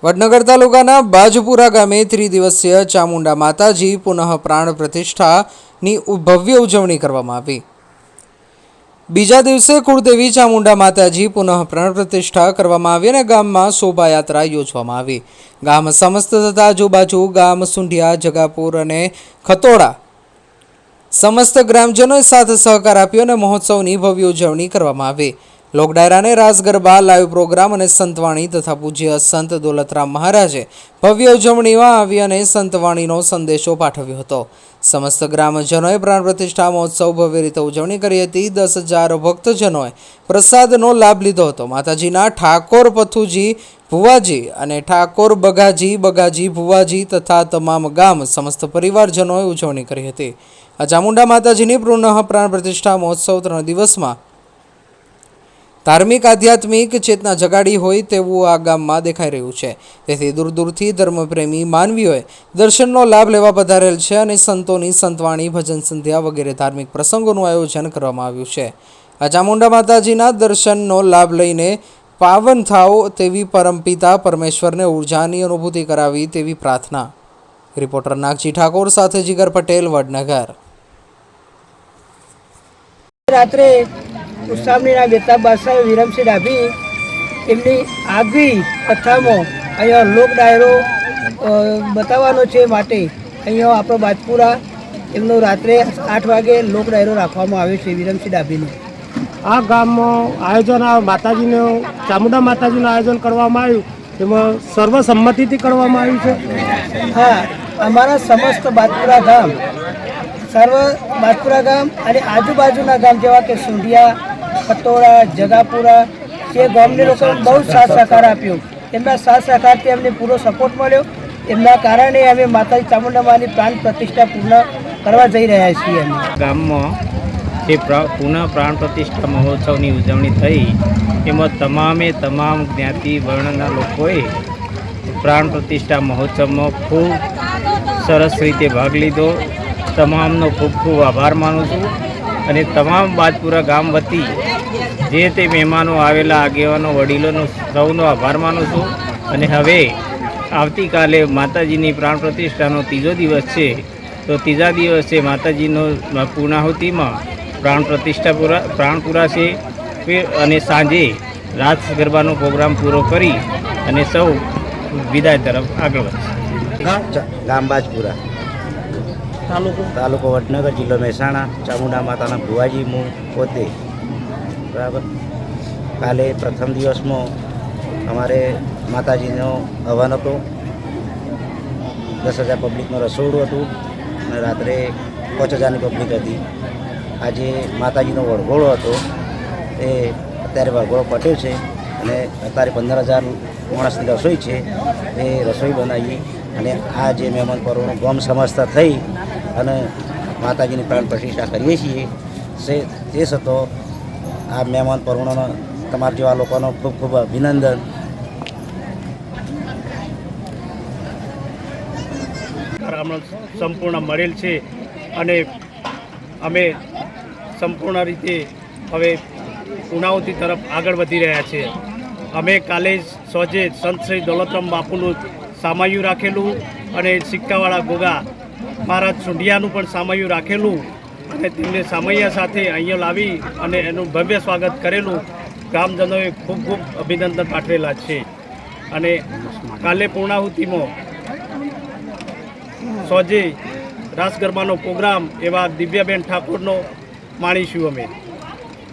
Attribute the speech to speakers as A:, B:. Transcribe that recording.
A: વડનગર તાલુકાના બાજપુરા ગામે ત્રિદિવસીય ચામુંડા માતાજી પુનઃ પ્રાણ પ્રતિષ્ઠાની ભવ્ય ઉજવણી કરવામાં આવી। બીજા દિવસે કુળદેવી ચામુંડા માતાજી પુનઃ પ્રાણ પ્રતિષ્ઠા કરવામાં આવી અને ગામમાં શોભાયાત્રા યોજવામાં આવી। ગામ સમસ્ત તથા આજુબાજુ ગામ સુંઢિયા, જગાપુર અને ખતોડા સમસ્ત ગ્રામજનોએ સાથ સહકાર આપ્યો અને મહોત્સવની ભવ્ય ઉજવણી કરવામાં આવી। લોક ડાયરાને રાસ ગરબા, લાઈવ પ્રોગ્રામ અને સંતવાણી તથા પૂજ્ય સંત દોલતરામ મહારાજે ભવ્ય ઉજવણીમાં આવી અને સંતવાણીનો સંદેશો પાઠવ્યો હતો। સમસ્ત ગ્રામજનોએ પ્રાણ પ્રતિષ્ઠા મહોત્સવ ભવ્ય રીતે ઉજવણી કરી હતી। 10,000 ભક્તજનોએ પ્રસાદનો લાભ લીધો હતો। માતાજીના ઠાકોર પથુજી ભુવાજી અને ઠાકોર બગાજી ભુવાજી તથા તમામ ગામ સમસ્ત પરિવારજનોએ ઉજવણી કરી હતી। આ ચામુંડા માતાજીની પુનઃ પ્રાણ પ્રતિષ્ઠા મહોત્સવ 3 દિવસમાં ધાર્મિક આધ્યાત્મિક ચેતના જગાડી હોય તેવું આ ગામમાં દેખાઈ રહ્યું છે। તેથી દૂર દૂરથી ધર્મપ્રેમી માનવીઓએ દર્શનનો લાભ લેવા પધારેલ છે અને સંતોની સંતવાણી, ભજન સંધ્યા વગેરે ધાર્મિક પ્રસંગોનું આયોજન કરવામાં આવ્યું છે। આ ચામુંડા માતાજીના દર્શનનો લાભ લઈને પાવન થાઓ તેવી પરમપિતા પરમેશ્વરને ઉર્જાની અનુભૂતિ કરાવી તેવી પ્રાર્થના। રિપોર્ટર નાગજી ઠાકોર સાથે જીગર પટેલ, વડનગર।
B: રાત્રે ઉસામણીના બેતાબ બાદશાહ વિરમસિંહ ડાભી એમની આગવી કથામાં અહીંયા લોક ડાયરો બતાવવાનો છે માટે અહીંયા આપણો બાજપુરા એમનો રાત્રે 8 વાગે લોક ડાયરો રાખવામાં આવ્યો છે વિરમસિંહ ડાભીનો।
C: આ ગામમાં આયોજન આ માતાજીનું ચામુંડા માતાજીનું આયોજન કરવામાં આવ્યું, તેમાં સર્વસંમતિથી કરવામાં આવ્યું છે।
B: હા, અમારા સમસ્ત બાજપુરા ગામ અને આજુબાજુના ગામ જેવા કે સુંઢિયા, ખતોડા, જગાપુરા જે ગામના લોકોએ બહુ સાથ સહકાર આપ્યો। એમના સાથ સહકારથી અમને પૂરો સપોર્ટ મળ્યો। એમના કારણે અમે માતાજી ચામુંડા માની પ્રાણ પ્રતિષ્ઠા પૂર્ણ કરવા જઈ રહ્યા છીએ। અમે
D: ગામમાં જે પુનઃ પ્રાણ પ્રતિષ્ઠા મહોત્સવની ઉજવણી થઈ એમાં તમામ જ્ઞાતિ વર્ણના લોકોએ પ્રાણ પ્રતિષ્ઠા મહોત્સવમાં ખૂબ સરસ રીતે ભાગ લીધો। તમામનો ખૂબ ખૂબ આભાર માનું છું અને તમામ બાજપુરા ગામ વતી જે તે મહેમાનો આવેલા, આગેવાનો, વડીલોનો સૌનો આભાર માનું છું। અને હવે આવતીકાલે માતાજીની પ્રાણ પ્રતિષ્ઠાનો 3જો દિવસ છે, તો 3જા દિવસે માતાજીનો પૂર્ણાહુતિમાં પ્રાણ પૂરાશે અને સાંજે રાસ ગરબાનો પ્રોગ્રામ પૂરો કરી અને સૌ વિદાય તરફ આગળ વધશે।
E: ગામ બાજપુરા, તાલુકો વડનગર, જિલ્લો મહેસાણા। ચામુંડા માતાના ભુવાજી હું પોતે બરાબર। કાલે પ્રથમ દિવસમાં અમારે માતાજીનો હવન હતો, 10,000 પબ્લિકનું રસોડું હતું અને રાત્રે 5,000ની પબ્લિક હતી। આજે માતાજીનો વળઘોળો હતો, એ અત્યારે વળઘોળો પટ્યો છે અને અત્યારે 15,000 માણસની રસોઈ છે, એ રસોઈ બનાવી અને આ જે મહેમાન પરોનો ગામ સમસ્ત થઈ અને માતાજીની પ્રાણ પ્રતિષ્ઠા કરીએ છીએ। તે છતાં આ મહેમાન પરોનો તમારા જેવા લોકોનો ખૂબ ખૂબ અભિનંદન।
C: સંપૂર્ણ મળેલ છે અને અમે સંપૂર્ણ રીતે હવે પૂર્ણાહુતિ તરફ આગળ વધી રહ્યા છીએ। અમે કાલે સોજે સંત શ્રી દોલતરામ બાપુનું સામાયું રાખેલું અને સિક્કાવાળા ગોગા મહારાજ સુંઢિયાનું પણ સામાયું રાખેલું અને તેમને સામૈયા સાથે અહીંયા લાવી અને એનું ભવ્ય સ્વાગત કરેલું। ગ્રામજનોએ ખૂબ ખૂબ અભિનંદન પાઠવેલા છે અને કાલે પૂર્ણાહુતિમાં સોજે રાસ ગરબાનો પ્રોગ્રામ એવા દિવ્યાબેન ઠાકોરનો માણીશું અમે।